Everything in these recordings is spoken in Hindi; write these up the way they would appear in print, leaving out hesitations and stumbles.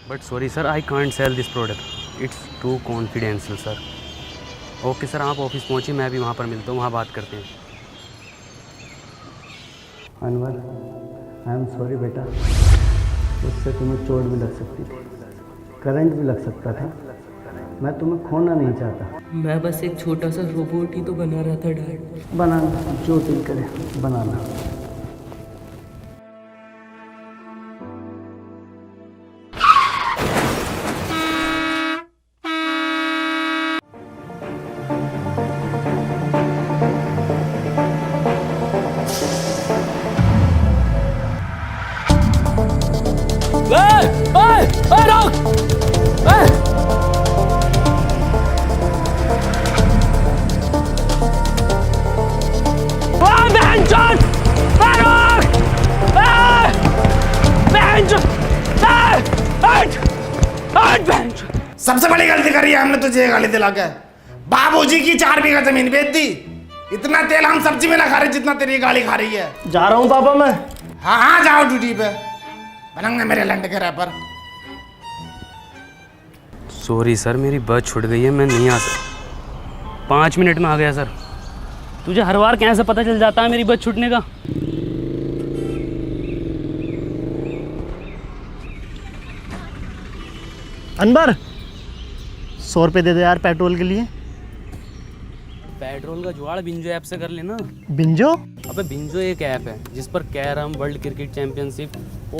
But sorry sir, I can't sell this product, it's too confidential sir. Okay sir, आप ऑफिस पहुँचिए, मैं भी वहाँ पर मिलता हूँ, वहाँ बात करते हैं। अनवर, आई एम सॉरी बेटा, उससे तुम्हें चोट भी लग सकती थी, करंट भी लग सकता था। मैं तुम्हें खोना नहीं चाहता। मैं बस एक छोटा सा रोबोट ही तो बना रहा था डैड। बनाना जो दिल करे बनाना। सबसे बड़ी गलती करी है हमने तुझे गाली दिला के। बाबूजी की 4 बीघा जमीन बेच दी। इतना तेल हम सब्जी में ना खा रहे जितना तेरी गाली खा रही है। जा रहा हूँ पापा मैं। हाँ हाँ जाओ ड्यूटी पे, बनंगे मेरे लंड के रैपर। सॉरी सर, मेरी बस छूट गई है, मैं नहीं आ सकता। 5 मिनट में आ गया सर। तुझे हर बार कैसे पता चल जाता है मेरी बस छूटने का? अनवर 100 रुपये दे दे यार पेट्रोल के लिए। पेट्रोल का जुगाड़ बिंजो ऐप से कर लेना। बिंजो? अबे बिंजो एक ऐप है जिस पर कैरम, वर्ल्ड क्रिकेट चैंपियनशिप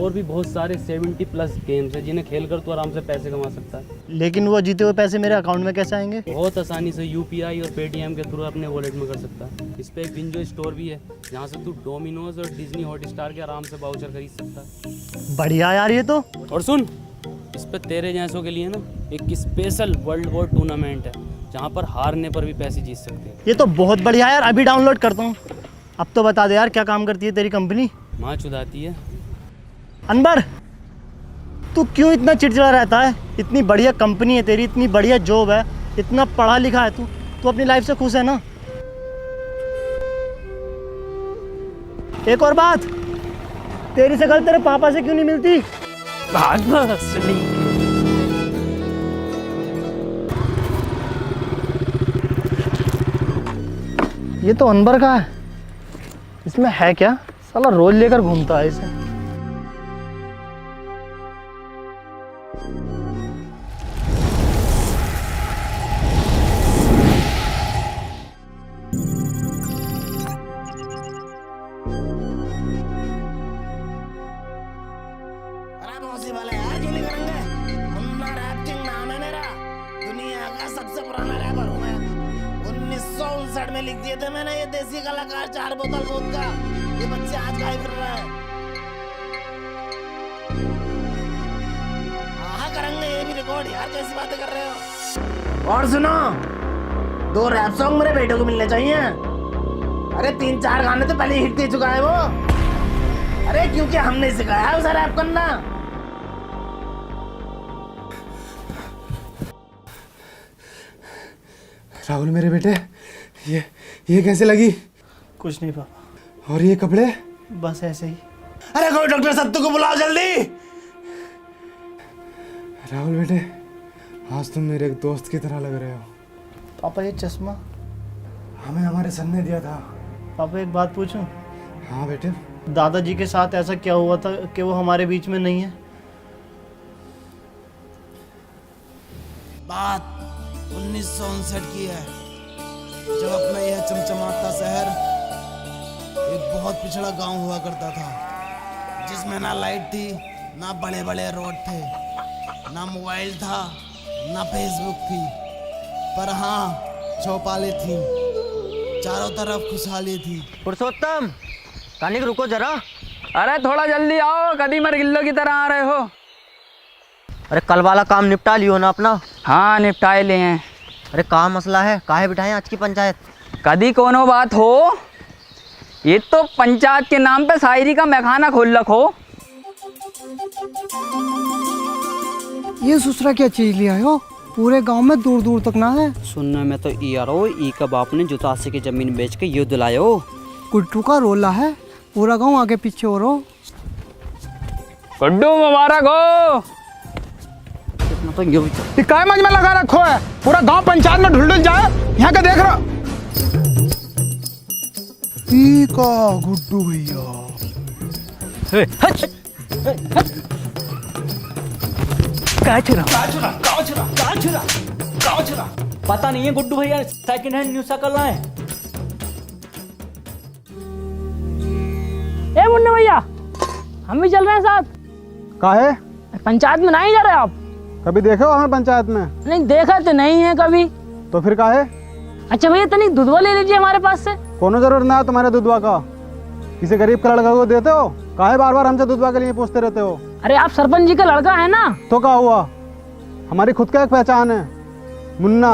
और भी बहुत सारे 70+ गेम्स हैं जिन्हें खेलकर तू आराम से पैसे कमा सकता है। लेकिन वो जीते हुए पैसे मेरे अकाउंट में कैसे आएंगे? बहुत आसानी से UPI और पेटीएम के थ्रू अपने वॉलेट में कर सकता है। इस पे एक बिंजो स्टोर भी है जहाँ से तू डोमिनोज और डिज्नी हॉटस्टार के आराम से वाउचर खरीद सकता है। बढ़िया यार ये तो। और सुन, इस पे तेरे जैसों के लिए ना एक स्पेशल वर्ल्ड वॉर टूर्नामेंट है जहाँ पर हारने पर भी पैसे जीत सकते हैं। ये तो बहुत बढ़िया यार, अभी डाउनलोड करता हूँ। अब तो बता दे यार क्या काम करती है तेरी कंपनी? माँ चुदाती है। अनवर तू क्यों इतना चिड़चिड़ा रहता है? इतनी बढ़िया कंपनी है तेरी, इतनी बढ़िया जॉब है, इतना पढ़ा लिखा है तू, तू अपनी लाइफ से खुश है ना? एक और बात, तेरी शक्ल तेरे पापा से क्यों नहीं मिलती? ये तो अनवर का है, इसमें है क्या? साला रोज लेकर घूमता है इसे। अरे पॉसिबल है यार, क्यों नहीं करेंगे? मुन्ना रैप किंग नाम है मेरा, दुनिया का सबसे पुराना रैपर हूँ मैं। 1959 में लिख दिए थे मैंने ये देसी कलाकार 4 बोतल वोदका। ये बच्चे आज गाए फिर रहे हैं। हाँ करेंगे ये भी रिकॉर्ड यार, कैसी बातें कर रहे हो? और सुनो, 2 रैप सॉन्ग मेरे बेटे को मिलने चाहिए। अरे 3-4 गाने तो पहले हिट दे चुका है वो। अरे क्योंकि हमने सिखाया है उसे रैप करना। राहुल मेरे बेटे, ये कैसे लगी? कुछ नहीं पापा। और ये कपड़े? बस ऐसे ही। अरे कोई डॉक्टर सत्तू को बुलाओ जल्दी। राहुल बेटे, आज तुम मेरे एक दोस्त की तरह लग रहे हो। पापा ये चश्मा हमें हमारे सन ने दिया था। पापा एक बात पूछूं? हाँ बेटे। दादाजी के साथ ऐसा क्या हुआ था कि वो हमारे बीच में नहीं है? बात 1959 की है, जब अपना यह चमचमाता शहर एक बहुत पिछड़ा गांव हुआ करता था, जिसमें ना लाइट थी, ना बड़े बड़े रोड थे, ना मोबाइल था, ना फेसबुक थी, पर हाँ चौपालें थी। चारों तरफ खुशहाली थी। पुरुषोत्तम, कानिक रुको जरा। अरे थोड़ा जल्दी आओ, कदी मर गिल्लो की तरह आ रहे हो। अरे कल वाला काम निपटा लियो ना अपना? हाँ निपटाए ले हैं। अरे कहाँ मसला है, काहे बिठाएं आज की पंचायत? कदी कोनो बात हो, ये तो पंचायत के नाम पे शायरी का मैखाना खोल रखो। ये ससुरा क्या चीज लिया हो? पूरे गांव में दूर दूर तक ना है। सुनने में तो यारो ई का बाप ने जुतासी की जमीन बेच के युद्ध लायो। कुट्टू का रोला है, पूरा गांव आगे पीछे हो रहा। गुड्डू मुबारक हो। तो यूं ही ये काय मंज में लगा रखो है, पूरा गांव पंचायत में ढुल जाए। यहाँ का देख रहा का गुड्डू भैया। पता नहीं है गुड्डू भैया सेकंड हैंड न्यू साइकिल लाए। ए मुन्ना भैया, हम भी चल रहे हैं साथ। काहे? पंचायत में नहीं जा रहे आप? कभी देखे हो हमें पंचायत में? नहीं देखा तो नहीं है कभी। तो फिर काहे? अच्छा भैया तनिक दूधवा ले लीजिए हमारे पास से। कोनो जरूरत ना है तुम्हारे दूधवा का। किसी गरीब का लड़का को देते हो? काहे बार बार हमसे दूधवा के लिए पूछते रहते हो? अरे आप सरपंच जी का लड़का है ना। तो क्या हुआ, हमारी खुद का एक पहचान है, मुन्ना।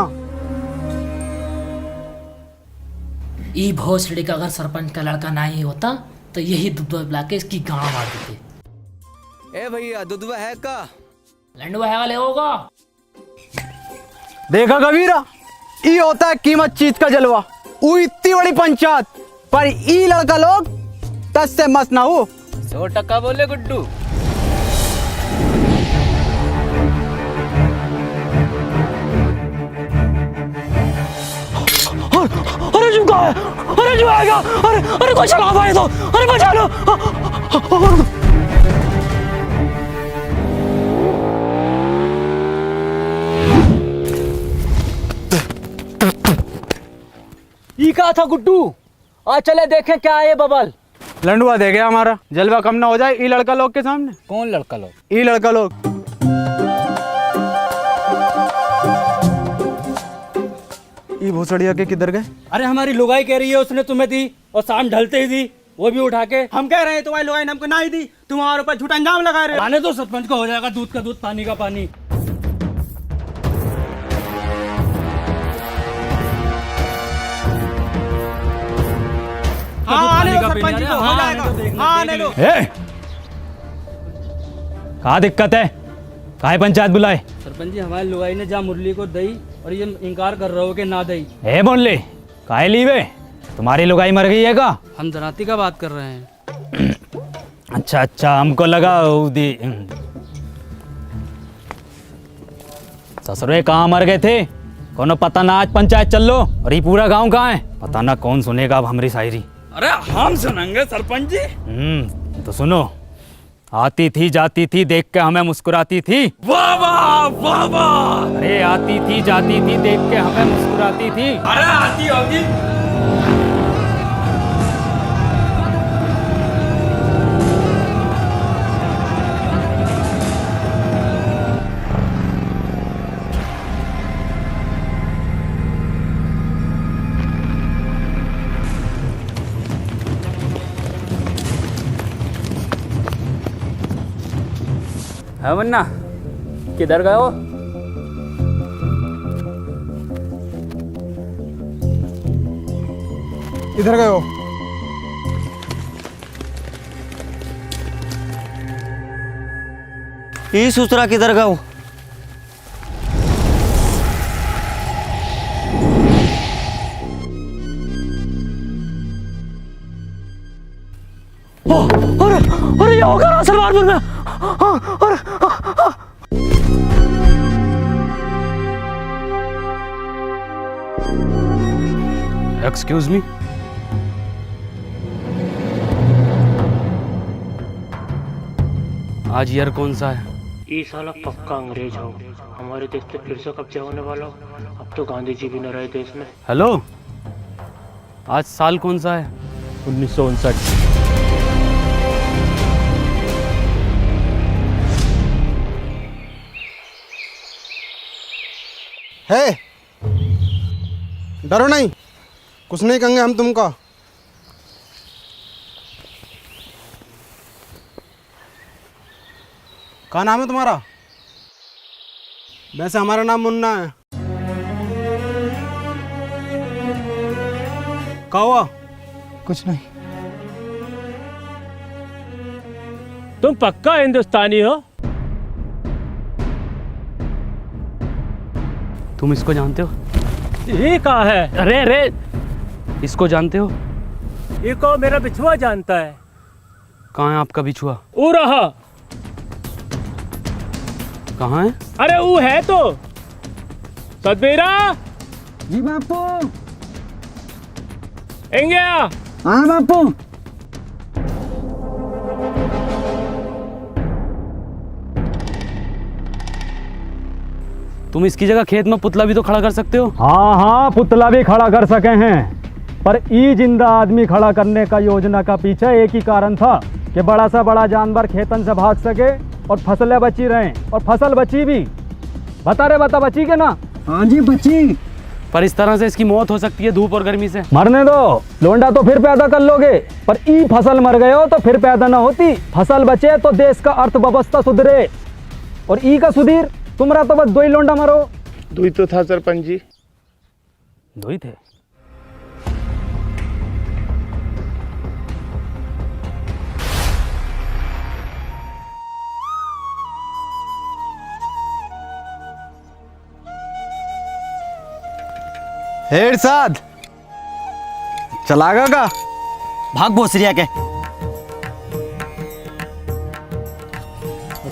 ई भोसड़ी का अगर सरपंच का लड़का ना ही होता तो यही दूधवा पिला के इसकी गाँव मार देते। ए भैया दूधवा है का? लंडुआ है वाले होगा। देखा कबीरा, ई होता है कीमत चीज का जलवा। ऊ इतनी बड़ी पंचायत पर ई लड़का लोग 10 से मस्त ना हो। 100% बोले गुड्डू। अरे जो है, अरे जो आएगा, अरे कोई चला पाए तो, अरे बचा लो। ई कहा था गुड्डू, आज चले देखें क्या है ये बबल। लंडुआ दे गया हमारा, जलवा कम ना हो जाए ई लड़का लोग के सामने। कौन लड़का लोग? ई लड़का लोग। ई भोसड़िया के किधर गए? अरे हमारी लुगाई कह रही है उसने तुम्हें दी और शाम ढलते ही दी, वो भी उठा के। हम कह रहे हैं तुम्हारी लुगाई ने हमको ना ही दी, तुम हमारे ऊपर झूठा इंजाम लगा रहे हो। आने तो सरपंच को हो जाएगा दूध का दूध पानी का पानी। कहाँ दिक्कत है, काहे पंचायत बुलाए? सरपंच जी हमारी लुगाई ने जा मुरली को दई और ये इनकार कर रहे हो कि ना दई। ए बोले काहे लीवे, तुम्हारी लुगाई मर गई है का? हम जनाती का बात कर रहे हैं। अच्छा अच्छा, हमको लगा दी। ससुरे कहाँ मर गए थे, कोनो पता ना। आज पंचायत चल लो और ये पूरा गांव कहाँ है, पता ना कौन सुनेगा अब हमारी शायरी। अरे हम सुनेंगे सरपंच जी। तो सुनो। आती थी जाती थी देख के हमें मुस्कुराती थी। वाह वाह वाह वाह। अरे आती थी जाती थी देख के हमें मुस्कुराती थी। अरे आती होगी। है मुन्ना, किधर गए हो? इधर गए हो? ये ससुरा किधर गए हो? अरे ये होगा ना सलमानपुर में। Excuse me. आज ईयर कौन सा है? ये साला पक्का अंग्रेज हो, हमारे देश पे फिर से कब्जा होने वाला हो। अब तो गांधी जी भी न रहे देश में। हेलो, आज साल कौन सा है? 1959। है, डरो नहीं, कुछ नहीं कहेंगे हम तुमको। क्या नाम है तुम्हारा? वैसे हमारा नाम मुन्ना है। क्या हुआ? कुछ नहीं। तुम पक्का हिंदुस्तानी हो? तुम इसको जानते हो? ये कहाँ है? अरे अरे, इसको जानते हो? ये को मेरा बिछुआ जानता है। कहाँ है आपका बिछुआ? वो रहा। कहाँ है? अरे वो है तो सतबीरा। जी बापू। एंगे हाँ बापू। तुम इसकी जगह खेत में पुतला भी तो खड़ा कर सकते हो। हाँ हाँ, पुतला भी खड़ा कर सके हैं, पर ई जिंदा आदमी खड़ा करने का योजना का पीछे एक ही कारण था कि बड़ा सा बड़ा जानवर खेतन से भाग सके और फसलें बची रहें, और फसल बची भी। बता बची के ना? हाँ जी बची। पर इस तरह से इसकी मौत हो सकती है धूप और गर्मी से। मरने दो, लोंडा तो फिर पैदा कर लोगे, पर ई फसल मर गए हो तो फिर पैदा ना होती। फसल बचे तो देश का अर्थव्यवस्था सुधरे, और ई का सुधीर तुम्हारा तो बस दो ही लोंडा मरो। दुई तो था सरपंच जी। दो ही थे। हेड साथ चलागा का भाग भोसरिया के।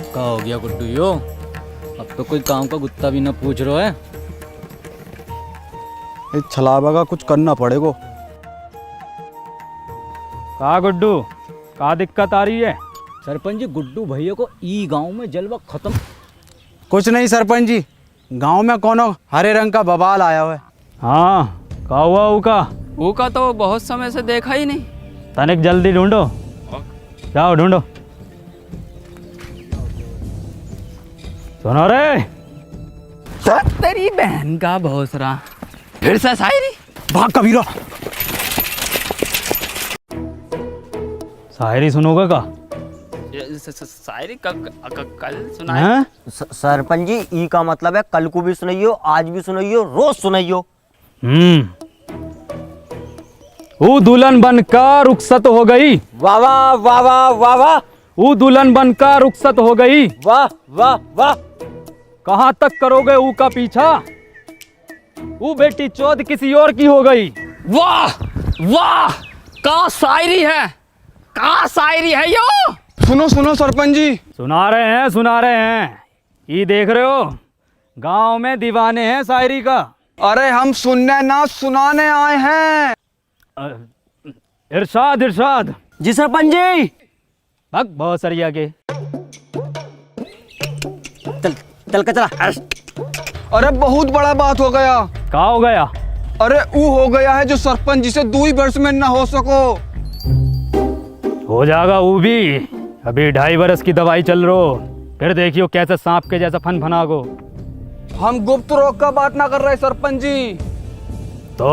क्या हो गया गुड्डू यो? अब तो कोई काम का गुत्ता भी ना पूछ रहा है। इस छलावा का कुछ करना पड़ेगा। का गुड्डू, का दिक्कत आ रही है? सरपंच जी, गुड्डू भैया को ई गांव में जलवा खत्म। कुछ नहीं सरपंच जी, गांव में कोनो हरे रंग का बवाल आया हुआ है। हाँ, का हुआ उका? ऊका तो बहुत समय से देखा ही नहीं। तनिक जल्दी ढूंढो, जाओ ढूंढो। सुनो रे, तेरी बहन का भोसरा फिर से शायरी। भाग कबीरा। शायरी सुनोगे का? शायरी कल सुना हैं? सरपंच जी, ई का मतलब है कल को भी सुनाइयो, आज भी सुनाइयो, रोज सुनाइयो। वो दुल्हन बनकर रुखसत हो गई। वाह वाह वाह वाह वाह वाह। वो दुल्हन बनकर रुखसत हो गई। वाह वाह वाह। कहाँ तक करोगे ऊ का पीछा? वो बेटी चौथ किसी और की हो गई। वाह वाह, का शायरी है, का शायरी है यो। सुनो सुनो सरपंच जी। सुना रहे हैं। ये देख रहे हो, गांव में दीवाने हैं शायरी का। अरे हम सुनने ना सुनाने आए हैं। इरशाद। जी सरपंच जी। भग बहुत सरिया के। चल के चला। अरे बहुत बड़ा बात हो गया। का हो गया? अरे वो हो गया है जो सरपंच जी से 2 वर्ष में न हो सको। हो जाएगा वो भी। अभी 2.5 वर्ष की दवाई चल रही, फिर देखियो कैसे सांप के जैसा फनागो। हम गुप्त रोग का बात ना कर रहे सरपंच जी। तो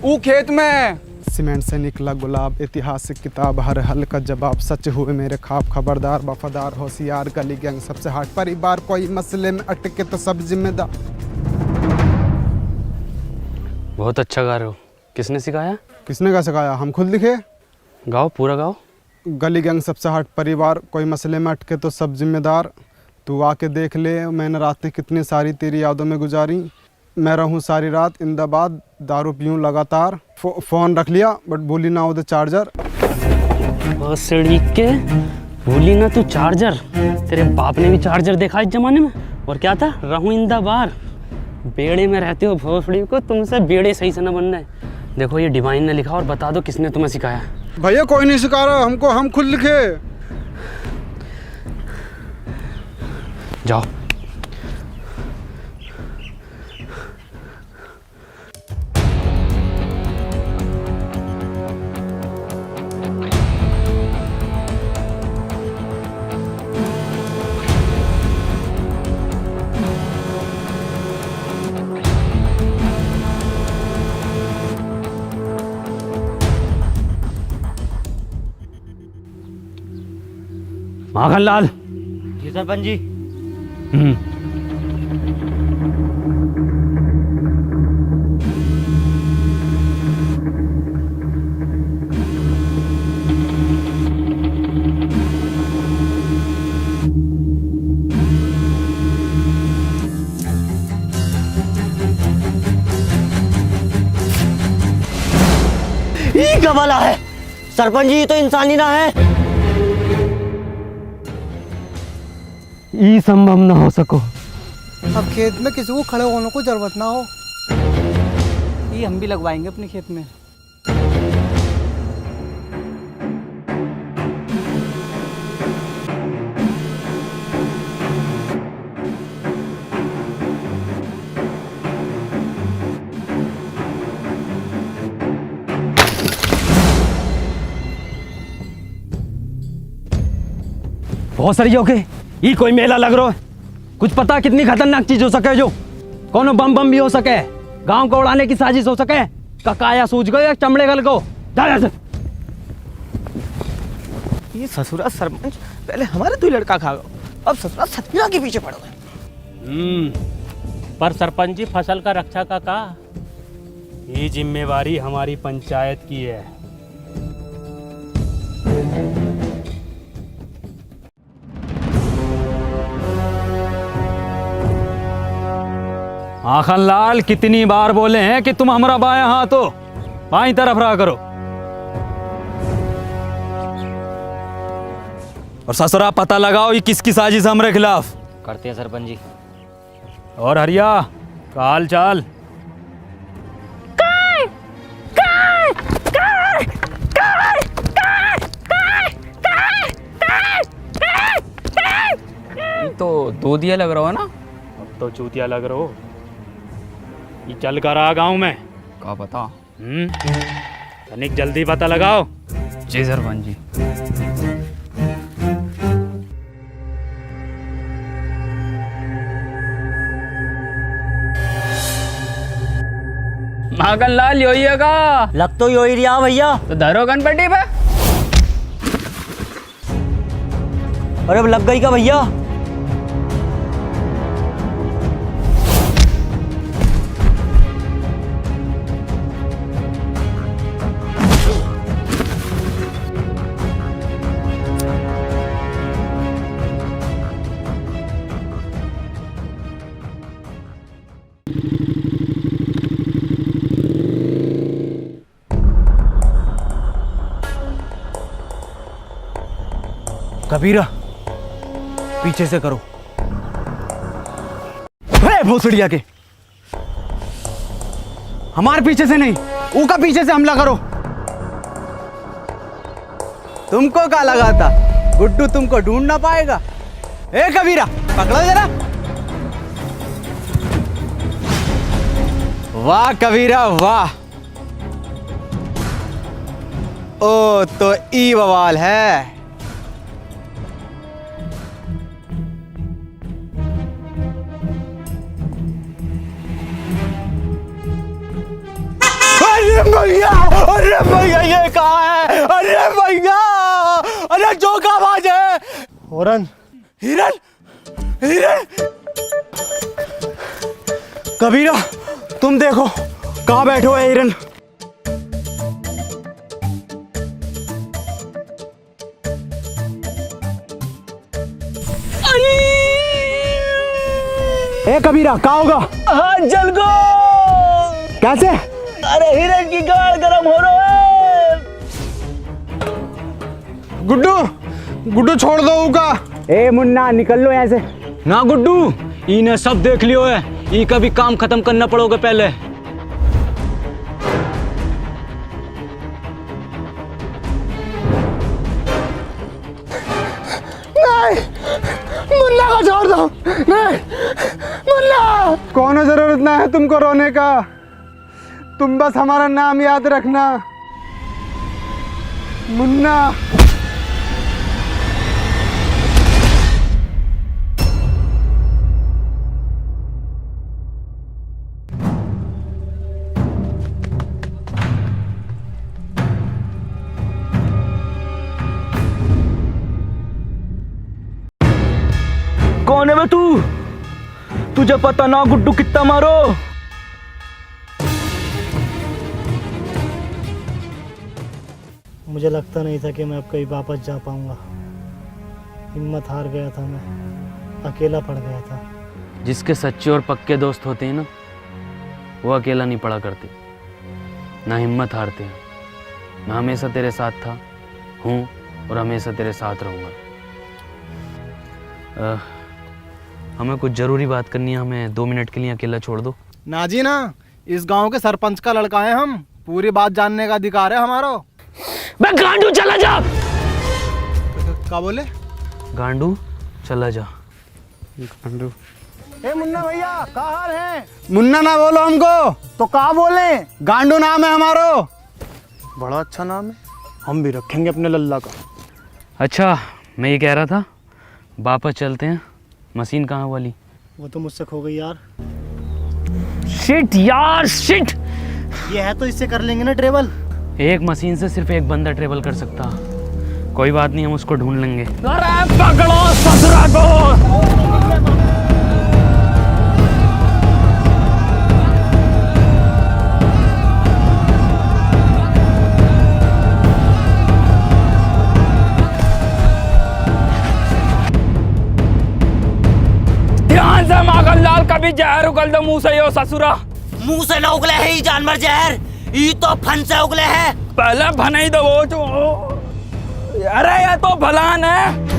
वो खेत में सीमेंट से निकला गुलाब, ऐतिहासिक किताब, हर हल का जवाब, सच हुए मेरे ख्वाब, खबरदार वफादार होशियार, गली गैंग सबसे हट, परिवार कोई मसले में अटके तो सब जिम्मेदार। बहुत अच्छा गा रहे हो। किसने सिखाया? किसने का सिखाया? हम खुद लिखे। गाओ, पूरा गाओ। गली गैंग सबसे हट, परिवार कोई मसले में अटके तो सब जिम्मेदार, तू आके देख ले मैंने रातें कितनी सारी तेरी यादों में गुजारी, मैं रहूं सारी रात इंदाबाद, दारू पीऊं लगातार, फ़ोन रख लिया बट भूली ना उधर चार्जर। भोसड़ी के भूली ना तू चार्जर। तेरे बाप ने भी चार्जर देखा इस जमाने में। और क्या था? रहूं इंदाबार। बेड़े में रहते हो भोसड़ी को, तुमसे बेड़े सही से न बनना है। देखो ये डिवाइन ने लिखा, और बता दो किसने तुम्हें सिखाया। भैया कोई नहीं सिखा रहा हमको, हम खुद लिखे। जाओ। माखन लाल। जी सरपंच जी। ये क्या वाला है? सरपंच जी तो इंसान ही ना है। ये संभव ना हो सको। अब खेत में किसी को खड़े होने को जरूरत ना हो। ये हम भी लगवाएंगे अपने खेत में। बहुत सारी ओके, ये कोई मेला लग रहा है। कुछ पता कितनी खतरनाक चीज हो सके, जो कोनो बम बम भी हो सके, गांव को उड़ाने की साजिश हो सके। ककाया सूझ गए या चमड़े गल को जा। ये ससुरा सरपंच पहले हमारे दो लड़का खा गए, अब ससुरा सतमीरा के पीछे पड़ गए। पर सरपंच जी फसल का रक्षा का ये जिम्मेवारी हमारी पंचायत की है। आखन लाल कितनी बार बोले हैं कि तुम हमारा बायां हाथ हो, बाईं तरफ रहा करो। और ससुरा पता लगाओ ये किसकी साजिश हमारे खिलाफ। करते हैं सरपंच जी। और हरिया का हाल चाल? तो दो दिया लग रहा है ना। अब तो चूतिया लग रहा हो। ये चल कर आ गाँव में क्या पता। तनिक जल्दी पता लगाओ। जी सरपंच जी। माखन लाल यो ही है का? लग तो यो ही रहा भैया। तो धरो गणपति पे। अरे अब लग गई का भैया? कबीरा पीछे से करो। भोसड़िया के हमारे पीछे से नहीं, ऊका पीछे से हमला करो। तुमको क्या लगा था गुड्डू तुमको ढूंढ ना पाएगा? ए कबीरा पकड़ो जरा। वाह कबीरा वाह। ओ तो ई बवाल है। अरे भैया ये कहाँ है? अरे भैया, अरे जो का आवाज है। हिरन हिरन हिरन। कबीरा तुम देखो कहाँ बैठे हो हिरन। ए कबीरा कहाँ होगा? हाँ जल गो। कैसे? अरे हिरन की गाड़ गरम हो रहा है। गुड्डू गुड्डू छोड़ दो उका। ए मुन्ना निकल लो यहाँ से। ना गुड्डू, इन्हें सब देख लियो है, ई का भी काम खत्म करना पड़ोगे पहले। नहीं मुन्ना को छोड़ दो। नहीं मुन्ना, कोनो जरूरत ना है तुमको रोने का। तुम बस हमारा नाम याद रखना, मुन्ना। कौन है बे तू? तुझे पता ना गुड्डू कितना मारो? मुझे लगता नहीं था कि मैं अब कहीं वापस जा पाऊंगा। हिम्मत हार गया था, मैं अकेला पड़ गया था। जिसके सच्चे और पक्के दोस्त होते हैं ना, वो अकेला नहीं पड़ा करते, ना हिम्मत हारते हैं। मैं हमेशा तेरे साथ था, हूँ और हमेशा तेरे साथ रहूँगा। हमें कुछ ज़रूरी बात करनी है, हमें 2 मिनट के लिए अकेला छोड़ दो। ना जी ना, इस गांव के सरपंच का लड़का है हम, पूरी बात जानने का अधिकार है हमारा। बे गांडू चला जा। क्या बोले? गांडू चला जा। गांडू। ए मुन्ना भैया, क्या हाल है? मुन्ना ना बोलो हमको, तो क्या बोले? गांडू नाम है हमारो। बड़ा अच्छा नाम है, हम भी रखेंगे अपने लल्ला का। अच्छा, मैं ये कह रहा था, वापस चलते हैं। मशीन कहाँ वाली? वो तो मुझसे खो गई यार। शिट यार शिट। ये है तो इससे कर लेंगे ना ट्रेवल। एक मशीन से सिर्फ एक बंदा ट्रेवल कर सकता। कोई बात नहीं, हम उसको ढूंढ लेंगे। अरे पकड़ो ससुरा को। ध्यान से माखनलाल, कभी जहर उगल दो मुंह से यो ससुरा। मुंह से न उगले है ये जानवर जहर, ये तो फन से उगले है। पहले भनाई दो वो जो। अरे ये तो भलान है।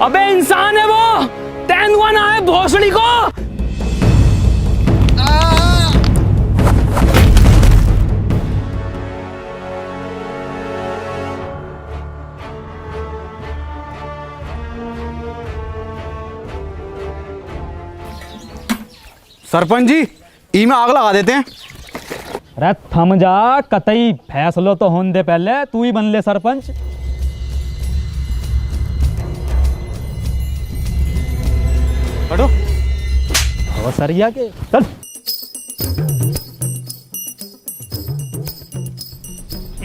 अबे इंसान है वो, तेंदुआ ना है भोसड़ी को। सरपंच जी, ई में आग लगा देते हैं। अरे थम जा, कतई फैसलो तो होने दे, पहले तू ही बन ले सरपंच। हटो। और सरिया के चल।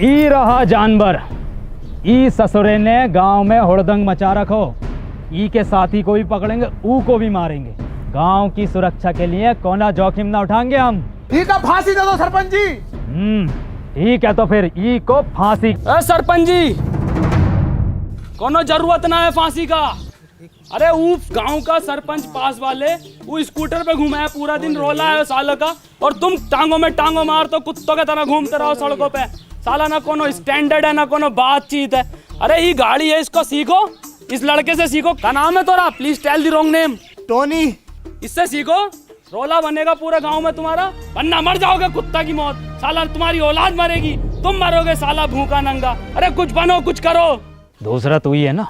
ई रहा जानवर, ई ससुरे ने गांव में हुड़दंग मचा रखो। ई के साथी को भी पकड़ेंगे, ऊ को भी मारेंगे। गांव की सुरक्षा के लिए कोना जोखिम ना उठाएंगे हम। ठीक है, फांसी दे दो सरपंच जी। ठीक है, तो फिर ई को फांसी। सरपंच जी, कोनो जरूरत ना है फांसी का। अरे वो गांव का सरपंच पास वाले वो स्कूटर पे घूमा है, पूरा दिन रोला है साल का, और तुम टांगों में टांगों मार तो कुत्तों की तरह घूमते रहो सड़कों पे। साला ना कोनो स्टैंडर्ड है, ना कोनो बातचीत है। अरे ये गाड़ी है, इसको सीखो, इस लड़के से सीखो। क्या नाम है तोरा? Please tell the wrong name. Tony. इससे सीखो, रोला बनेगा पूरे गांव में तुम्हारा, वरना मर जाओगे कुत्ता की मौत। साला तुम्हारी औलाद मरेगी, तुम मरोगे साला भूखा नंगा। अरे कुछ बनो, कुछ करो। दूसरा तू ही है ना।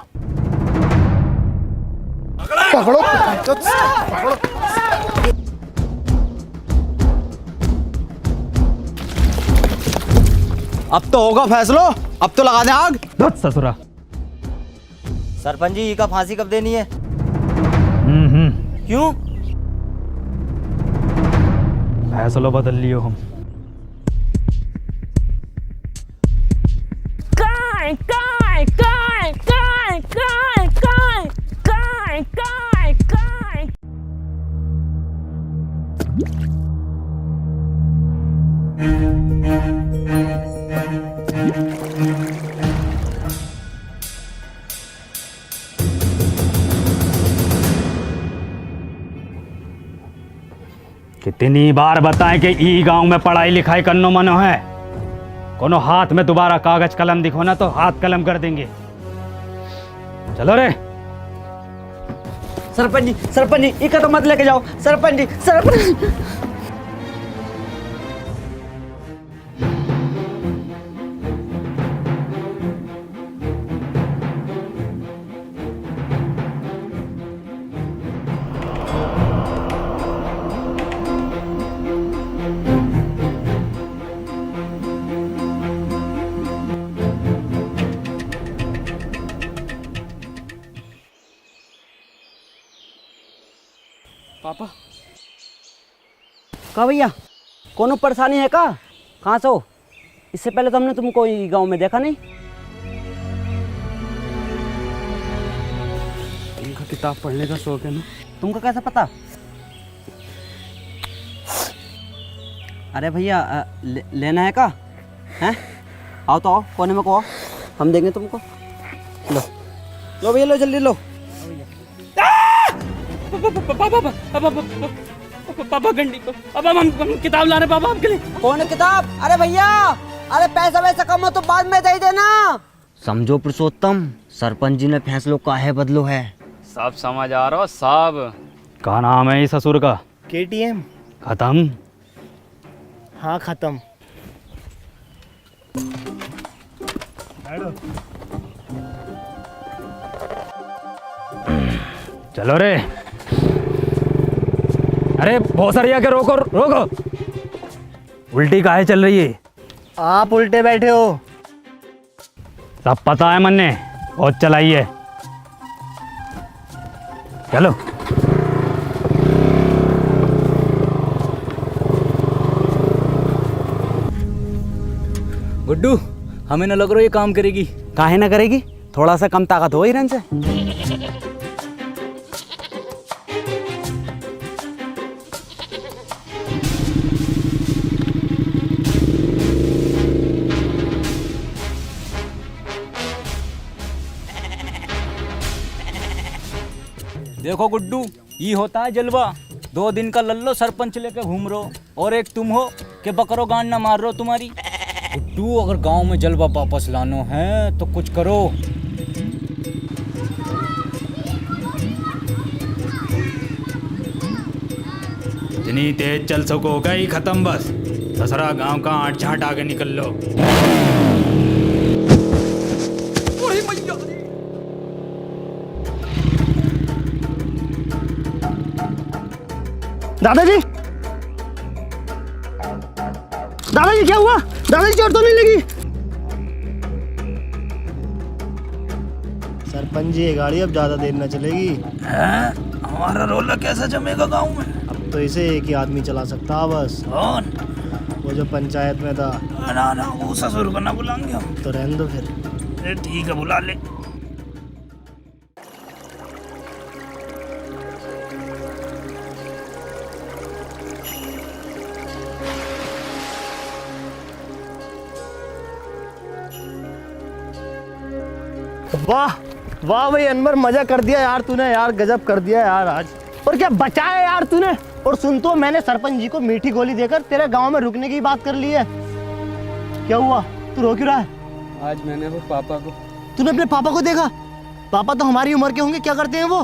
पकड़ो, पकड़ो। अब तो होगा फैसलो, अब तो लगा दे आग। धत ससुरा। सरपंच जी, का फांसी कब देनी है? क्यों? फैसलो बदल लियो हम। काय काय काय काय काय काय काय काय काय। कितनी बार बताएं कि ई गांव में पढ़ाई लिखाई करनो मनो है। कोनो हाथ में दोबारा कागज कलम दिखो ना तो हाथ कलम कर देंगे। चलो रे। सरपंच जी, इका तो मत लेके जाओ। सरपंच जी, सरपंच। पापा। का भैया, कोनो परेशानी है का? कहाँ से हो? इससे पहले तो हमने तुमको गांव में देखा नहीं। तुमको किताब पढ़ने का शौक है ना? तुमको कैसे पता? अरे भैया, लेना है का? हैं? आओ तो आओ, कोने में को आओ, हम देंगे तुमको। लो लो भैया, लो जल्दी लो। पापा गंडी पापा हम किताब ला रहे पापा आपके लिए। कौन किताब? अरे भैया, अरे पैसा वैसा कम हो तो बाद में दे देना। समझो पुरुषोत्तम, सरपंच जी ने फैसलों काहे बदलो है। सब समझ आ रहा हो सब। क्या नाम है इस ससुर का? KTM। खत्म? हाँ खत्म। चलो रे। अरे बहुत सारी आके रोको रोको। उल्टी काहे चल रही है? आप उल्टे बैठे हो। सब पता है मन्ने, बहुत चलाई है। चलो। गुड्डू, हमें न लग रहा ये काम करेगी। काहे ना करेगी, थोड़ा सा कम ताकत हो हिरन से। देखो गुड्डू, ये होता है जलवा। 2 दिन का लल्लो सरपंच लेके घूम रहो, और एक तुम हो कि बकरो गांड ना मार रहो तुम्हारी। गुड्डू, अगर गांव में जलवा वापस लानो है तो कुछ करो। जितनी तेज चल सको गई खत्म बस। दसरा गांव का आठ झाट आगे निकल लो। दादाजी, दादाजी क्या हुआ? दादाजी चोट तो नहीं लगी? सरपंच जी, ये गाड़ी अब ज्यादा देर न चलेगी। हमारा रोला कैसा जमेगा गांव में? अब तो इसे एक ही आदमी चला सकता बस। कौन? वो जो पंचायत में था। ना ना, वो ससुर को ना बुलाएंगे हम। तो रहने दो फिर। ठीक है, बुला ले। वाह वाह भाई अनवर, मजा कर दिया यार तूने। यार गजब कर दिया यार आज। और क्या बचाया यार तूने। और सुन तो, मैंने सरपंच जी को मीठी गोली देकर तेरे गांव में रुकने की बात कर ली है। क्या हुआ, तू रो क्यों रहा है? आज मैंने वो पापा को। तूने अपने पापा को देखा? पापा तो हमारी उम्र के होंगे, क्या करते हैं वो?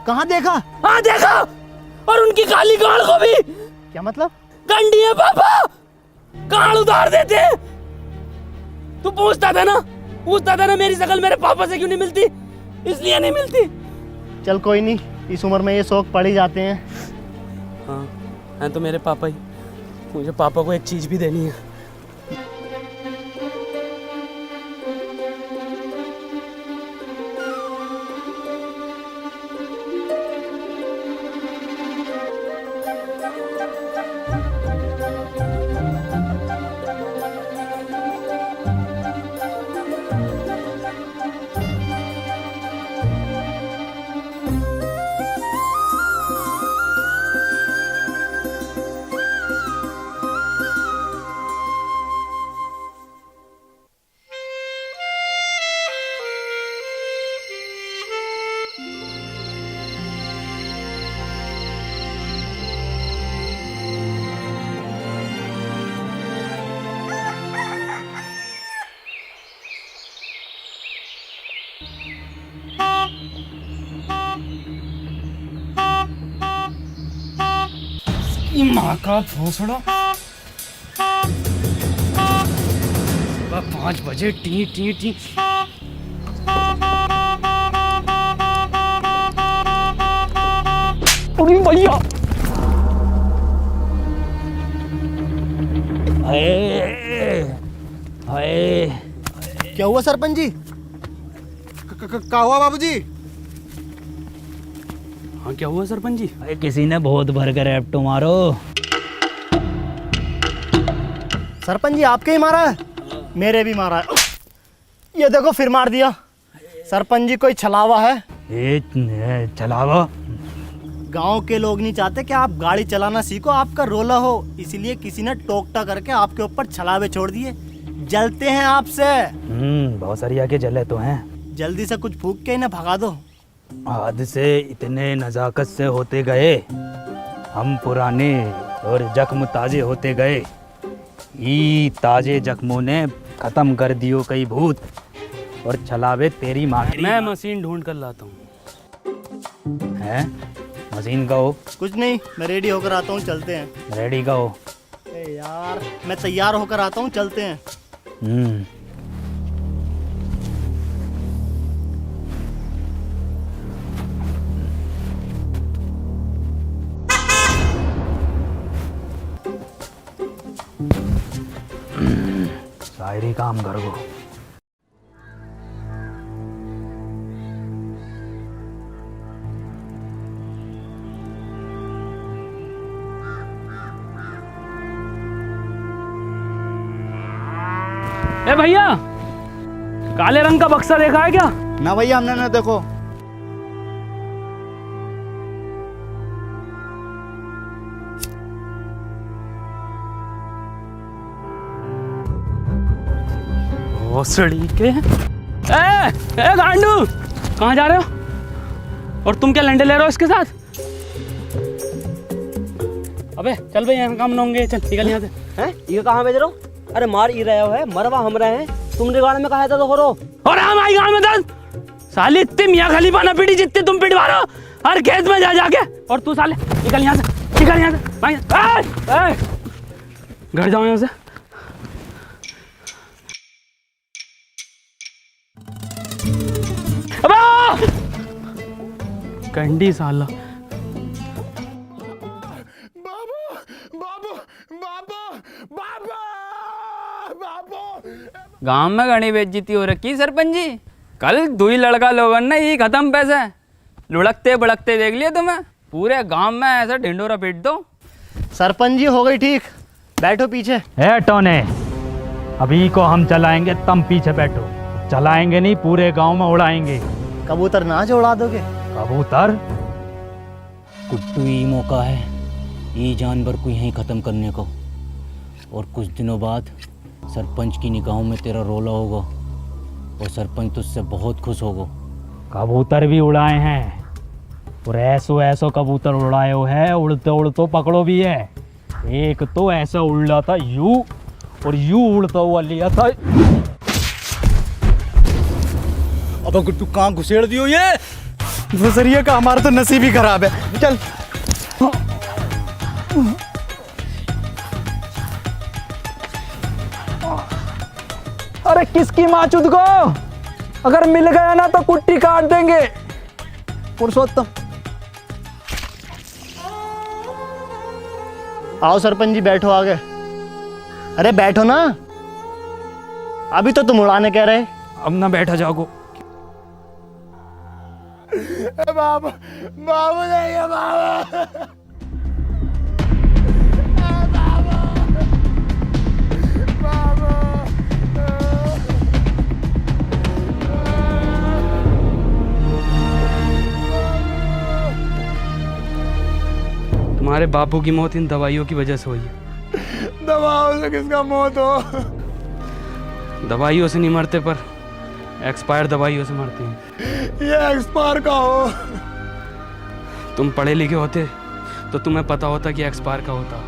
कहाँ देखा? हाँ देखा, और उनकी काली गाड़ को भी। क्या मतलब? गंडी है पापा, गाड़ उतार देते हैं। तू पूछता था ना मेरी शकल मेरे पापा से क्यों नहीं मिलती? इसलिए नहीं मिलती। चल कोई नहीं, इस उम्र में ये शौक पड़ ही जाते हैं। हाँ हैं तो मेरे पापा ही। मुझे पापा को एक चीज भी देनी है। माँ का भोसड़ा। 5 बजे टी टी टी। अरे भैया, क्या हुआ सरपंच जी? क्या हुआ बाबूजी? हाँ क्या हुआ सरपंच जी? अरे किसी ने बहुत भर कर एप्टो मारो। सरपंच जी आपके ही मारा है? मेरे भी मारा है। ये देखो फिर मार दिया। सरपंच जी कोई छलावा है? छलावा? गांव के लोग नहीं चाहते कि आप गाड़ी चलाना सीखो, आपका रोला हो, इसलिए किसी ने टोकटा करके आपके ऊपर छलावे छोड़ दिए। जलते हैं आपसे। बहुत सारी आके जले तो हैं। जल्दी से कुछ फूक के इन्हें भगा दो। हाथ से इतने नजाकत से होते गए, हम पुराने और जख्म ताजे होते गए। ई ताजे जख्मों ने खत्म कर दियो कई भूत और चलावे तेरी माँ। मैं मशीन ढूंढ कर लाता हूँ। हैं? मशीन का हो? कुछ नहीं, मैं रेडी होकर आता हूँ, चलते हैं। रेडी का हो? यार मैं तैयार होकर आता हूँ, चलते हैं। शायरी काम कर गो। ए भैया, काले रंग का बक्सा देखा है क्या? ना भैया, हमने ना। देखो भोसड़ी के। ए गांडू, कहाँ जा रहे हो? और तुम क्या लंडे ले रहे हो इसके साथ? अबे चल भाई, यहाँ काम ना होंगे, चल निकल यहाँ से। हैं? ये कहाँ भेज रहे हो? अरे मार ही रहे हो है, मरवा हम रहे हैं। तुमने गाड़ में कहा था तो करो। और हम आई गाँव में दस साली इतनी मियाँ खलीफा ना पीटी जितने तुम पिटवा रहे हो हर खेत में जा जाके। और तू साले निकल यहाँ से, निकल यहाँ से भाई। घर जाओ यहाँ से। कंडी साला। गांव में घनी बेइज्जती हो रखी सरपंच जी। कल दुई लड़का लोगन ने ही खत्म पैसे लुढ़कते बड़कते देख लिए तुम्हें। पूरे गांव में ऐसा ढिंडोरा पीट दो। सरपंच जी हो गई ठीक, बैठो पीछे। ए टोने, अभी को हम चलाएंगे, तुम पीछे बैठो। चलाएंगे नहीं, पूरे गांव में उड़ाएंगे। कबूतर नाच उड़ा दोगे? कबूतर? कुट्टू ही मौका है ये जानवर को यहीं ख़त्म करने को। और कुछ दिनों बाद सरपंच की निगाहों में तेरा रोला होगा और सरपंच तुझसे बहुत खुश होगा। कबूतर भी उड़ाए हैं और ऐसो कबूतर उड़ाए हो है, उड़ते उड़ते पकड़ो भी है। एक तो ऐसा उड़ा था यू, और यू उड़ता हुआ लिया था। अब गुड्डू कहाँ घुसेड़ दियो ये? गुजरिए का हमारा तो नसीब ही खराब है। चल अरे किसकी माचुद को? अगर मिल गया ना तो कुट्टी काट देंगे। पुरुषोत्तम आओ सरपंच जी, बैठो आगे। अरे बैठो ना, अभी तो तुम उड़ाने कह रहे। अब ना बैठा जाओ। बाबू बाबू नहीं है बाबू। तुम्हारे बापू की मौत इन दवाइयों की वजह से हुई है। दवाओं से किसका मौत हो? दवाइयों से नहीं मरते, पर एक्सपायर दवाइयों से मरते हैं। ये एक्सपायर का हो? तुम पढ़े लिखे होते तो तुम्हें पता होता कि एक्सपायर का होता।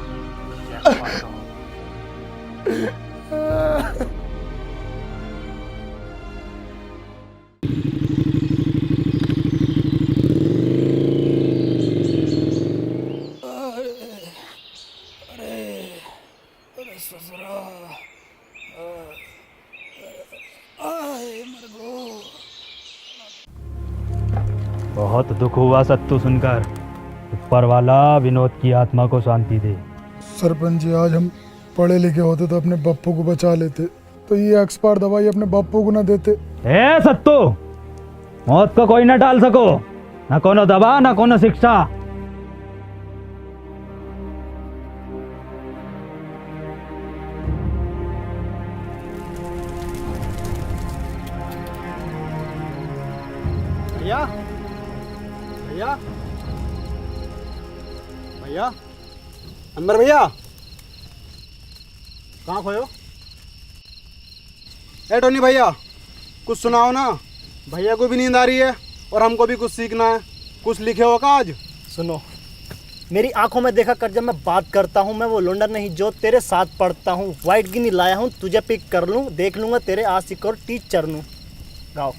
बहुत दुख हुआ सत्तू सुनकर। ऊपर वाला विनोद की आत्मा को शांति दे। सरपंच जी, आज हम पढ़े लिखे होते तो अपने बप्पू को बचा लेते, तो ये एक्सपायर दवाई अपने बप्पू को ना देते। ए सत्तू, मौत को कोई ना टाल सको, ना कोनो दवा ना कोनो शिक्षा। भैया भैया भैया, अंदर भैया, कहाँ खोयो? ए टोनी भैया, कुछ सुनाओ ना। भैया को भी नींद आ रही है और हमको भी कुछ सीखना है। कुछ लिखे हो का आज? सुनो, मेरी आंखों में देखा कर, जब मैं बात करता हूँ मैं वो लोंडा नहीं जो तेरे साथ पढ़ता हूँ। वाइट गिनी लाया हूँ तुझे पिक कर लूँ, देख लूँगा तेरे आशिक और टीचर नू। गाओ।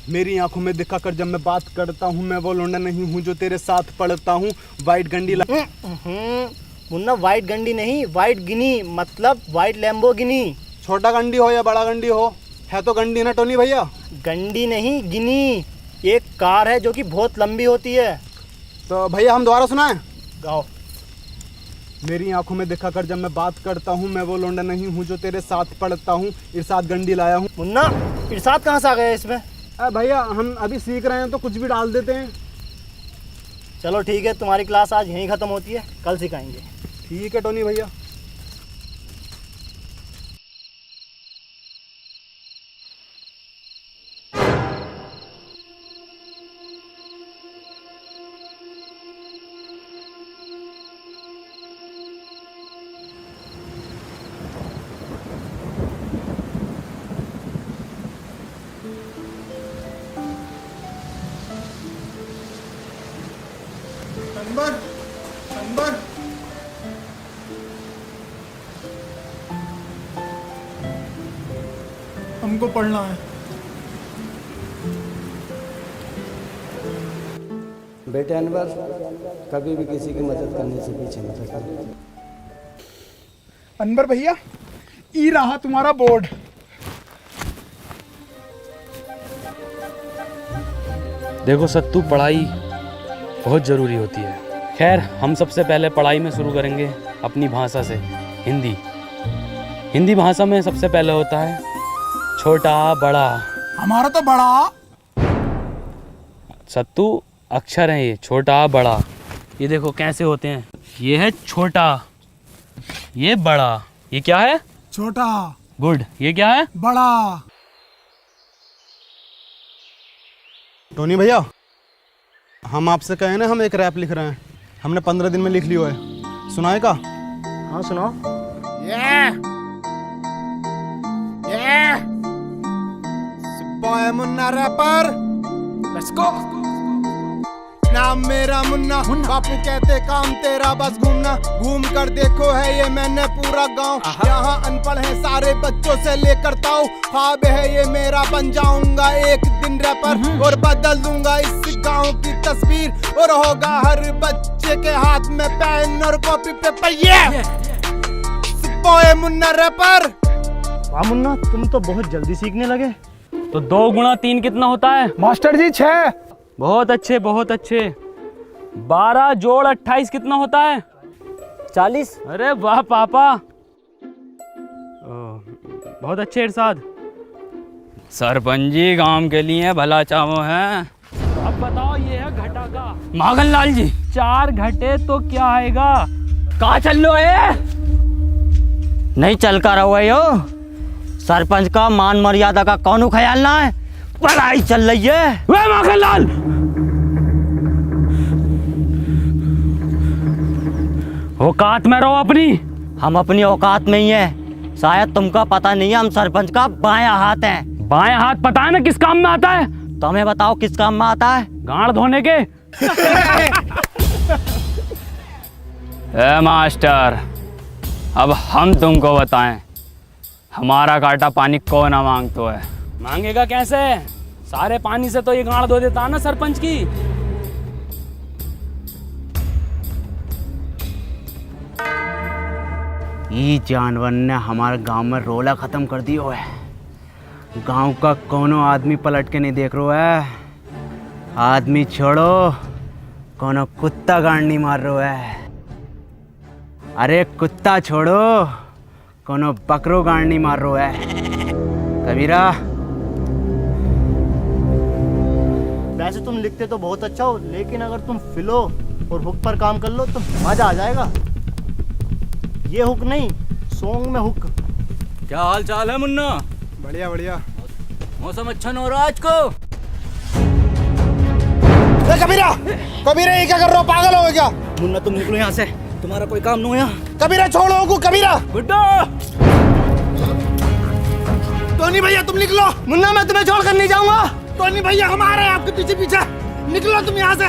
मेरी आंखों में दिखा कर जब मैं बात करता हूँ मैं वो लोंडा नहीं हूँ जो तेरे साथ पढ़ता हूँ। वाइट गंडी मुन्ना वाइट गंडी नहीं, वाइट गिनी मतलब वाइट लैम्बोर्गिनी। छोटा गंडी हो या बड़ा गंडी हो, है तो गंडी ना टोनी भैया। गंडी नहीं गिनी, एक कार है जो कि बहुत लंबी होती है। तो भैया हम दोबारा सुनाएं? गाओ। मेरी आंखों में दिखा कर जब मैं बात करता हूँ मैं वो लोंडा नहीं हूँ जो तेरे साथ पढ़ता हूँ। इरशाद गंडी लाया हूँ। मुन्ना इरशाद कहाँ से आ गया इसमें? भैया हम अभी सीख रहे हैं तो कुछ भी डाल देते हैं। चलो ठीक है, तुम्हारी क्लास आज यहीं ख़त्म होती है, कल सिखाएंगे। ठीक है टोनी भैया। अनवर हमको पढ़ना है। बेटे अनवर, कभी भी किसी की मदद करने से पीछे मत हटना। अनवर भैया, ई रहा तुम्हारा बोर्ड। देखो सत्तू, पढ़ाई बहुत ज़रूरी होती है। खैर, हम सबसे पहले पढ़ाई में शुरू करेंगे अपनी भाषा से, हिंदी। हिंदी भाषा में सबसे पहले होता है छोटा बड़ा। हमारा तो बड़ा। सत्तू अक्षर है ये, छोटा बड़ा। ये देखो कैसे होते हैं, ये है छोटा, ये बड़ा, ये क्या है? छोटा। गुड। ये क्या है? बड़ा। टोनी भैया, हम आपसे कहे ना हम एक रैप लिख रहे हैं, हमने 15 दिन में लिख लियो है, सुनाएगा? हाँ सुनाओ। Boy Munna rapper, let's go. नाम मेरा मुन्ना, बापू कहते काम तेरा बस घूमना। घूम कर देखो है ये मैंने पूरा गांव, यहाँ अनपढ़ है सारे बच्चों से लेकर ताऊ। ख्वाब है ये मेरा, बन जाऊंगा एक दिन रैपर और बदल दूंगा इस गांव की तस्वीर। और होगा हर बच्चे के हाथ में पेन और कॉपी पेपर। ये बॉय मुन्ना रैपर। वाह मुन्ना, तुम तो बहुत जल्दी सीखने लगे। तो 2 गुणा 3 कितना होता है? मास्टर जी 6। बहुत अच्छे, बहुत अच्छे। 12 जोड़ 28 कितना होता है? 40। अरे वाह पापा, बहुत अच्छे इरशाद। सरपंच जी गांव के लिए भला चाहो है। अब बताओ, ये है घटा का। माखन लाल जी, 4 घटे तो क्या आएगा? कहाँ चल लो है? नहीं चल कर रहो है यो, सरपंच का मान मर्यादा का कौन ख्याल ना है, पढ़ाई चल रही है। वे माखन लाल, औकात में रहो अपनी। हम अपनी औकात में ही है, शायद तुमका पता नहीं है हम सरपंच का बायां हाथ हैं। बायां हाथ पता है ना किस काम में आता है? तुम्हें बताओ किस काम में आता है? गांड धोने के। ए मास्टर, अब हम तुमको बताएं, हमारा काटा पानी कौन ना मांगतो है? मांगेगा कैसे? सारे पानी से तो ये गांड धो देता ना सरपंच की। ये जानवर ने हमारे गांव में रोला खत्म कर दियो है। गांव का कोनो आदमी पलट के नहीं देख रहा है। आदमी छोड़ो, कोनो कुत्ता गांड नहीं मार रहा है। अरे कुत्ता छोड़ो, कोनो बकरो गांड नहीं मार रहा है। कबीरा, वैसे तुम लिखते तो बहुत अच्छा हो, लेकिन अगर तुम फिलो और हुक पर काम कर लो तो मजा आ जाएगा। ये हुक नहीं, सॉन्ग में हुक। क्या हाल चाल है मुन्ना? बढ़िया बढ़िया। मौसम अच्छा न हो रहा आज को? कबीरा, कबीरा ये क्या कर रहे हो, पागल हो क्या? मुन्ना तुम निकलो यहाँ से, तुम्हारा कोई काम नहीं हो यहाँ। कबीरा छोड़ो को, कबीरा। गुड्डू, टोनी भैया तुम निकलो। मुन्ना मैं तुम्हें छोड़कर नहीं जाऊंगा। टोनी भैया हम आ रहे हैं आपके पीछे पीछे, निकलो तुम यहाँ से।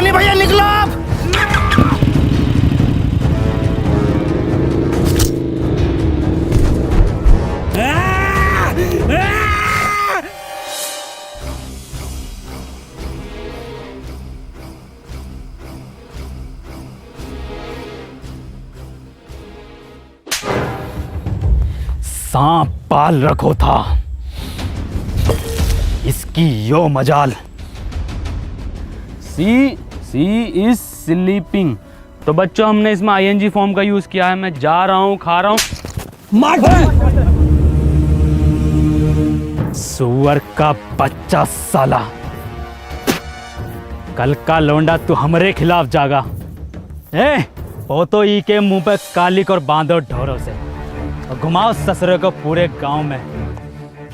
टोनी भैया निकलो आप। सांप पाल रखो था, इसकी यो मजाल। सी इज स्लीपिंग। तो बच्चों हमने इसमें आईएनजी फॉर्म का यूज किया है। मैं जा रहा हूँ, खा रहा हूँ। सुअर का बच्चा साला, कल का लौंडा तू हमारे खिलाफ जागा। हो तो ई के मुंह पे कालिक और बांधो ढोरों से और घुमाओ ससुरे को पूरे गांव में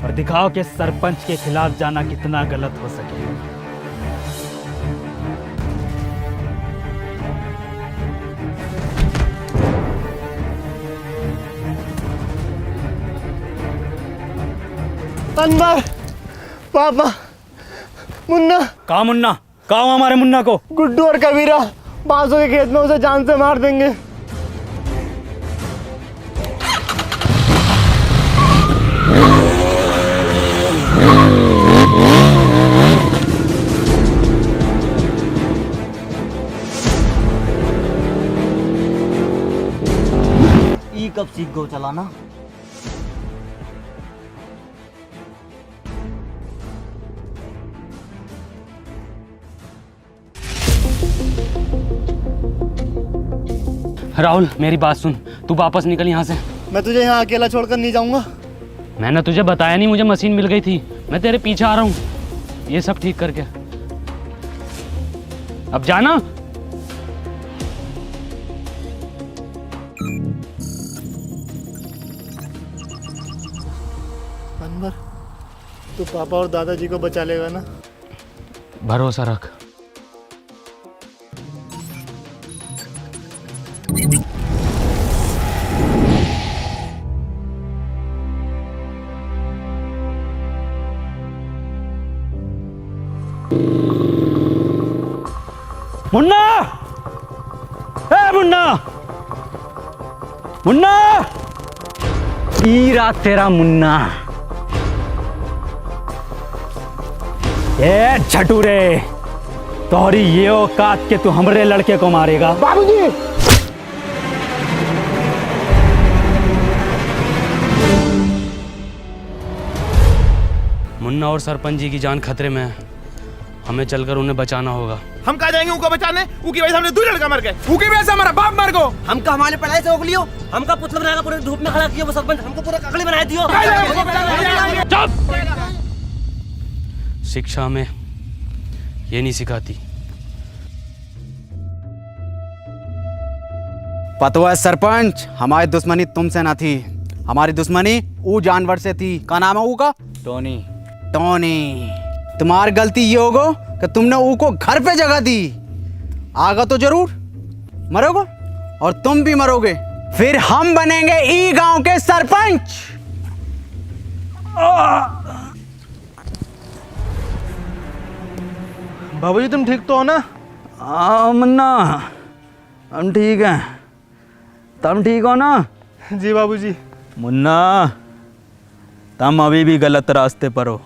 और दिखाओ कि सरपंच के खिलाफ जाना कितना गलत हो सके। अनवर, पापा, मुन्ना। कहा मुन्ना? कहा हमारे मुन्ना को? गुड्डू और कबीरा बांसों के खेत में उसे जान से मार देंगे। ई कब सीख गो चलाना? राहुल मेरी बात सुन, तू वापस निकल यहाँ से। मैं तुझे यहाँ अकेला छोड़कर नहीं जाऊंगा। मैंने तुझे बताया नहीं, मुझे मशीन मिल गई थी। मैं तेरे पीछे आ रहा हूँ ये सब ठीक करके। अब जाना। अनवर, तू पापा और दादाजी को बचा लेगा ना? भरोसा रख। मुन्ना! ए मुन्ना! मुन्ना! ईरा तेरा मुन्ना। ए झटूरे, तोहरी ये औकात के तू हमरे लड़के को मारेगा? बाबूजी! मुन्ना और सरपंच जी की जान खतरे में है, हमें चलकर उन्हें बचाना होगा। हम कहा जाएंगे उनको बचाने? उनकी वजह से हमने 2 लड़का मर गए। उनकी वजह से हमारा बाप मर गो। हमका हमारे पढ़ाई से रोक लियो, हमका पुतला बनाकर पूरे धूप में खड़ा किया वो सरपंच, हमको पूरा ककड़ी बना दियो। चुप! शिक्षा में ये नहीं सिखाती। पतो है सरपंच, हमारी दुश्मनी तुमसे ना थी, हमारी दुश्मनी वो जानवर से थी। क्या नाम है वो का? टोनी। टोनी। तुम्हारी गलती ये होगो कि तुमने वो को घर पे जगह दी। आगा तो जरूर मरोगे और तुम भी मरोगे, फिर हम बनेंगे ई गांव के सरपंच। बाबूजी तुम ठीक तो हो ना? हाँ मुन्ना, हम ठीक हैं। तुम ठीक हो ना? जी बाबूजी। मुन्ना, तुम अभी भी गलत रास्ते पर हो।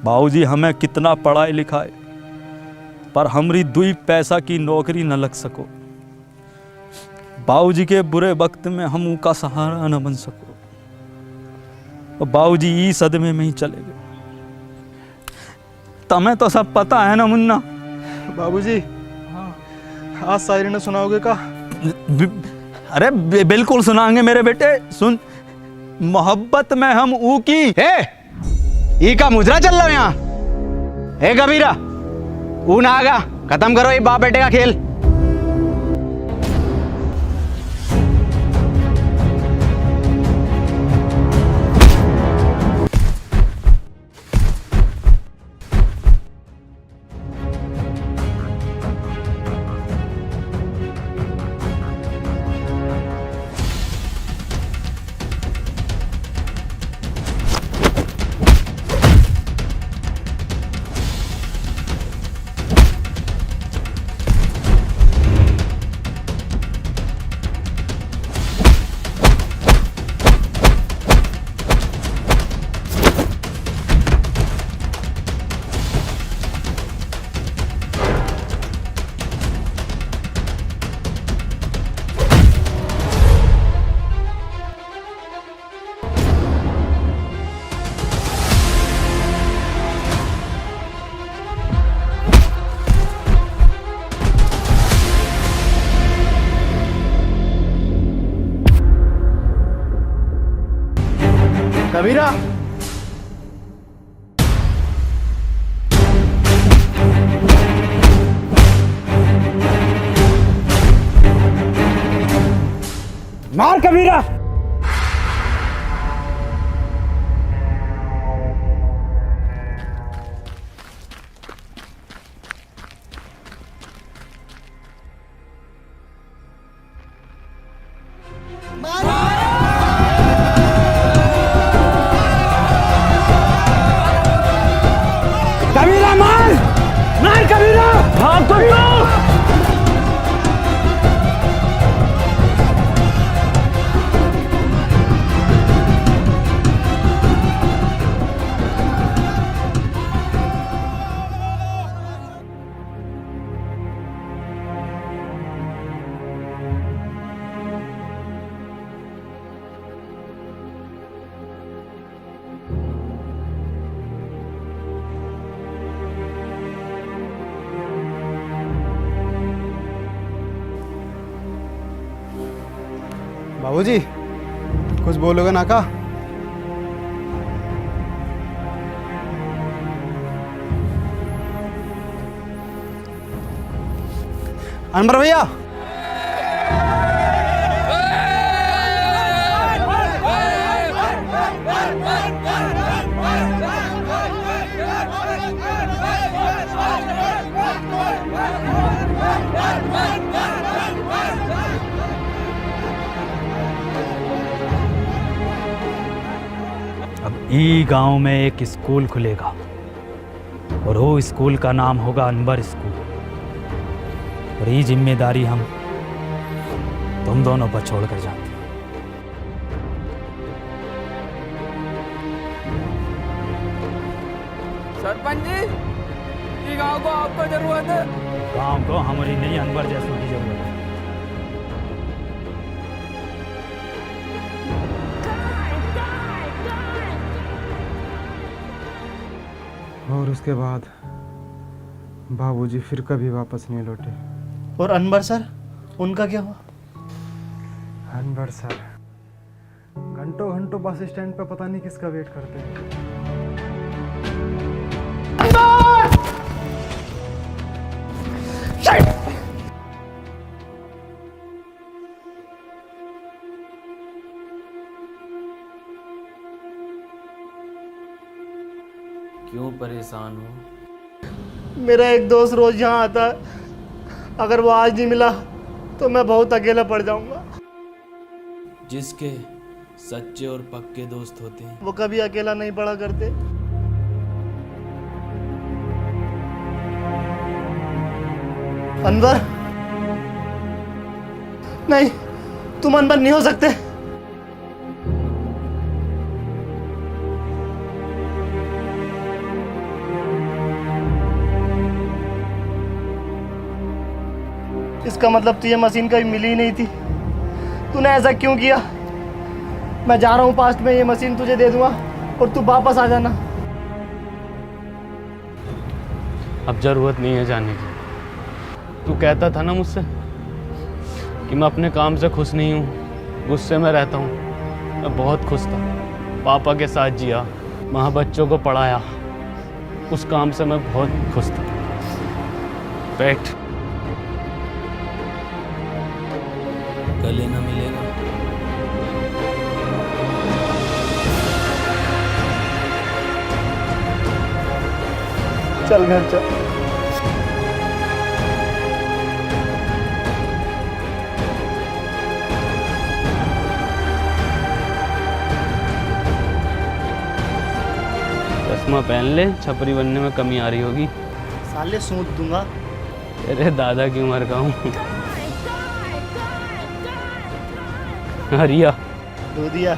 बाबूजी हमें कितना पढ़ाई लिखाए पर हमरी 2 पैसा की नौकरी न लग सको। बाबूजी के बुरे वक्त में हम उनका सहारा न बन सको। और बाबूजी ई सदमे में ही चले गए। तुम्हें तो सब पता है ना मुन्ना? बाबूजी, आज शायरी ने सुनाओगे का? अरे बिल्कुल सुनाएंगे मेरे बेटे। सुन, मोहब्बत में हम ऊ की। ई का मुजरा चल रहा यहाँ। हे कबीरा, ऊ ना आगा, खत्म करो ये बाप बेटे का खेल। कबीरा, मार कबीरा। कबीरा मार, मार कबीरा। हाँ कबीरा। बाबूजी, कुछ बोलोगे ना का? अनवर भैया, ई गांव में एक स्कूल खुलेगा और वो स्कूल का नाम होगा अनवर स्कूल। और ये जिम्मेदारी हम तुम दोनों पर छोड़ कर जाते हैं। सरपंच जी, ये गांव को आपको जरूरत है। गांव को हमारी नहीं, अनवर जैसों की जरूरत है। और उसके बाद बाबूजी फिर कभी वापस नहीं लौटे। और अनवर सर, उनका क्या हुआ? अनवर सर घंटों घंटों बस स्टैंड पे पता नहीं किसका वेट करते हैं। क्यों परेशान हो? मेरा एक दोस्त रोज यहाँ आता है, अगर वो आज नहीं मिला तो मैं बहुत अकेला पड़ जाऊंगा। जिसके सच्चे और पक्के दोस्त होते हैं वो कभी अकेला नहीं पड़ा करते। अनवर, नहीं, तुम अनवर नहीं हो सकते। इसका मतलब तुझे मशीन कभी मिली ही नहीं थी। तूने ऐसा क्यों किया? मैं जा रहा हूँ पास्ट में, ये मशीन तुझे दे दूंगा और तू वापस आ जाना। अब जरूरत नहीं है जाने की। तू कहता था ना मुझसे कि मैं अपने काम से खुश नहीं हूँ, गुस्से में रहता हूँ। मैं बहुत खुश था, पापा के साथ जिया, वहाँ बच्चों को पढ़ाया, उस काम से मैं बहुत खुश था। बैठ। गले ना मिलेगा। चल घर चल। चश्मा पहन ले, छपरी बनने में कमी आ रही होगी। साले सूंद दूंगा। तेरे दादा की उम्र का हूँ। हरिया दूधिया।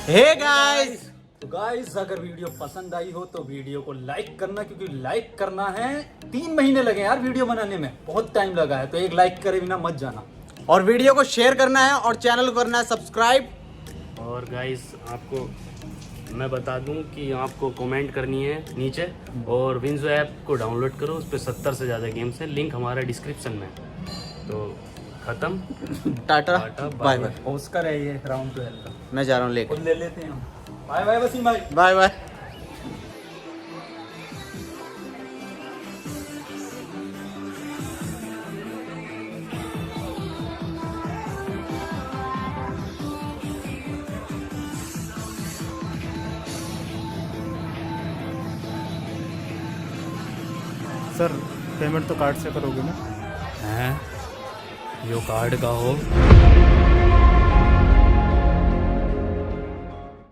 हे गाइस, तो गाइस अगर वीडियो पसंद आई हो तो वीडियो को लाइक करना, क्योंकि लाइक करना है। 3 महीने लगे यार वीडियो बनाने में, बहुत टाइम लगा है, तो एक लाइक करे बिना मत जाना। और वीडियो को शेयर करना है और चैनल को करना है सब्सक्राइब। और गाइस आपको मैं बता दूं कि आपको कमेंट करनी है नीचे, और विंजो ऐप को डाउनलोड करो, उस पर 70 से ज़्यादा गेम्स हैं, लिंक हमारा डिस्क्रिप्शन में है। तो खत्म। Tata bye bye. ऑस्कर है ये राउंड 12 का, मैं जा रहा हूँ लेके। ले लेते हैं हम। बाय बाय वसीम भाई। Bye bye. सर पेमेंट तो कार्ड से करोगे ना? हैं यो कार्ड का हो